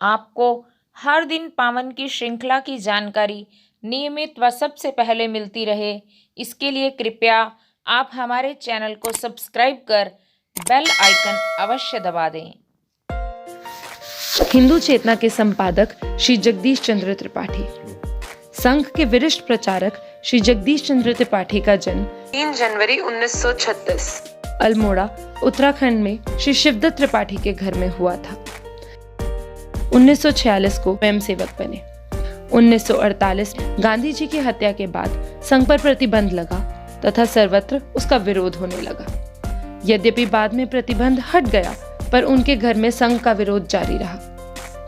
आपको हर दिन पावन की श्रृंखला की जानकारी नियमित व सबसे पहले मिलती रहे, इसके लिए कृपया आप हमारे चैनल को सब्सक्राइब कर बेल आइकन अवश्य दबा दें। हिंदू चेतना के संपादक श्री जगदीश चंद्र त्रिपाठी। संघ के वरिष्ठ प्रचारक श्री जगदीश चंद्र त्रिपाठी का जन्म 3 जनवरी 1936 अल्मोड़ा उत्तराखंड में श्री शिवदत्त त्रिपाठी के घर में हुआ था। 1946 को स्वयंसेवक बने। 1948 गांधी जी की हत्या के बाद संघ पर प्रतिबंध लगा तथा सर्वत्र उसका विरोध होने लगा। यद्यपि बाद में प्रतिबंध हट गया, पर उनके घर में संघ का विरोध जारी रहा।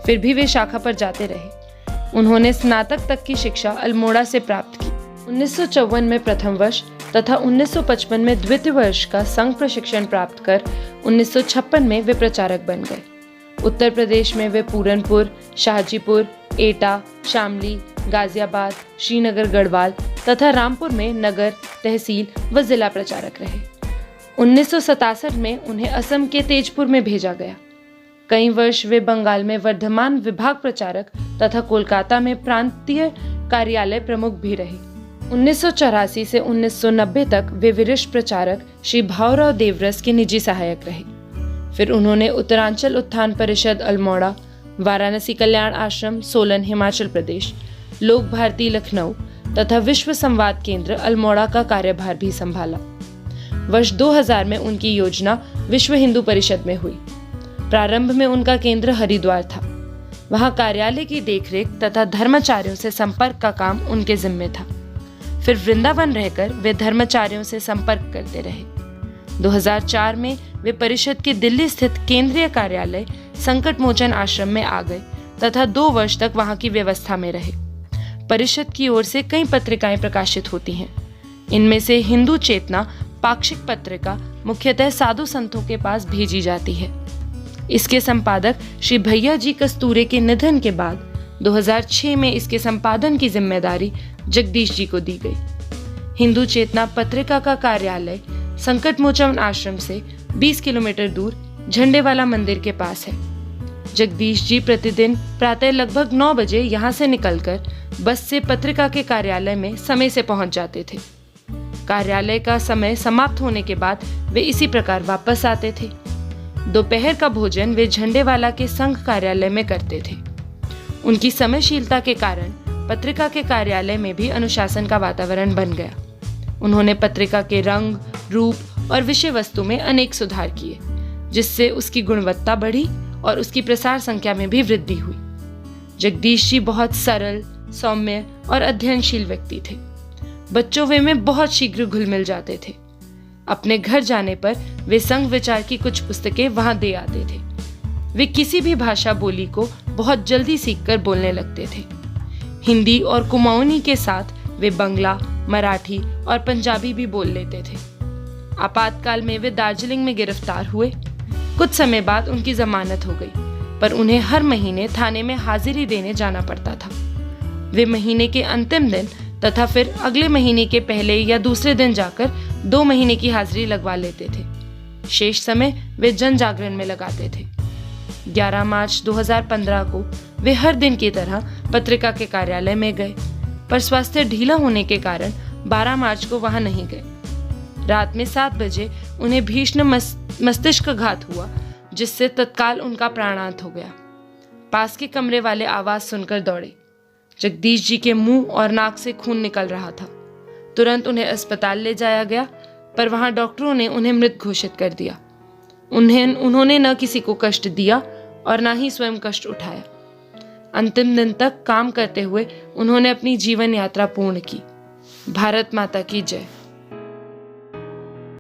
फिर भी वे शाखा पर जाते रहे। उन्होंने स्नातक तक की शिक्षा अल्मोड़ा से प्राप्त की। 1954 में प्रथम वर्ष तथा 1955 में द्वितीय वर्ष का संघ प्रशिक्षण प्राप्त कर 1956 में वे प्रचारक बन गए। उत्तर प्रदेश में वे पूरनपुर, शाहजीपुर, एटा, शामली, गाजियाबाद, श्रीनगर गढ़वाल तथा रामपुर में नगर, तहसील व जिला प्रचारक रहे। 1967 में उन्हें असम के तेजपुर में भेजा गया। कई वर्ष वे बंगाल में वर्धमान विभाग प्रचारक तथा कोलकाता में प्रांतीय कार्यालय प्रमुख भी रहे। 1984 से 1990 तक वे वरिष्ठ प्रचारक श्री भावराव देवरस के निजी सहायक रहे। फिर उन्होंने उत्तरांचल उत्थान परिषद अल्मोड़ा, वाराणसी कल्याण आश्रम सोलन हिमाचल प्रदेश, लोक भारती लखनऊ तथा विश्व संवाद केंद्र अल्मोड़ा का कार्यभार भी संभाला। वर्ष 2000 में उनकी योजना विश्व हिंदू परिषद में हुई। प्रारंभ में उनका केंद्र हरिद्वार था। वहां कार्यालय की देखरेख तथा धर्माचार्यों से संपर्क का काम उनके जिम्मे था। फिर वृंदावन रहकर वे धर्माचार्यों से संपर्क करते रहे। 2004 में वे परिषद के दिल्ली स्थित केंद्रीय कार्यालय संकट मोचन आश्रम में आ गए तथा 2 वर्ष तक वहां की व्यवस्था में रहे। परिषद की ओर से कई पत्रिकाएं प्रकाशित होती हैं। इनमें से हिंदू चेतना पाक्षिक पत्रिका मुख्यतः साधु संतों के पास भेजी जाती है। इसके संपादक श्री भैया जी कस्तूरे के निधन के बाद 2006 में इसके संपादन की जिम्मेदारी जगदीश जी को दी गई। हिंदू चेतना पत्रिका का कार्यालय संकट मोचन आश्रम से 20 किलोमीटर दूर झंडेवाला मंदिर के पास है। जगदीश जी प्रतिदिन प्रातः लगभग 9 बजे यहाँ से निकलकर बस से पत्रिका के कार्यालय में समय से पहुंच जाते थे। कार्यालय का समय समाप्त होने के बाद वे इसी प्रकार वापस आते थे। दोपहर का भोजन वे झंडेवाला के संघ कार्यालय में करते थे। उनकी समयशीलता के कारण पत्रिका के कार्यालय में भी अनुशासन का वातावरण बन गया। उन्होंने पत्रिका के रंग, रूप और विषय वस्तु में अनेक सुधार किए, जिससे उसकी गुणवत्ता बढ़ी और उसकी प्रसार संख्या में भी वृद्धि हुई। जगदीश जी बहुत सरल, सौम्य और अध्ययनशील व्यक्ति थे। बच्चों वे में बहुत शीघ्र घुल मिल जाते थे। अपने घर जाने पर वे संघ विचार की कुछ पुस्तकें वहां दे आते थे। वे किसी भी भाषा बोली को बहुत जल्दी सीखकर बोलने लगते थे। हिंदी और कुमाऊनी के साथ वे बंगला, मराठी और पंजाबी भी बोल लेते थे। आपातकाल में वे दार्जिलिंग में गिरफ्तार हुए। कुछ समय बाद उनकी जमानत हो गई, पर उन्हें हर महीने थाने में हाजिरी देने जाना पड़ता था। वे महीने के अंतिम दिन तथा फिर अगले महीने के पहले या दूसरे दिन जाकर 2 महीने की हाजिरी लगवा लेते थे। शेष समय वे जन जागरण में लगाते थे। 11 मार्च 2015 को वे हर दिन की तरह पत्रिका के कार्यालय में गए, पर स्वास्थ्य ढीला होने के कारण 12 मार्च को वहां नहीं गए। रात में 7 बजे उन्हें भीषण मस्तिष्कघात हुआ, जिससे तत्काल उनका प्राणांत हो गया। पास के कमरे वाले आवाज सुनकर दौड़े। जगदीश जी के मुंह और नाक से खून निकल रहा था। तुरंत उन्हें अस्पताल ले जाया गया, पर वहां डॉक्टरों ने उन्हें मृत घोषित कर दिया। उन्होंने न किसी को कष्ट दिया और न ही स्वयं कष्ट उठाया। अंतिम दिन तक काम करते हुए उन्होंने अपनी जीवन यात्रा पूर्ण की। भारत माता की जय।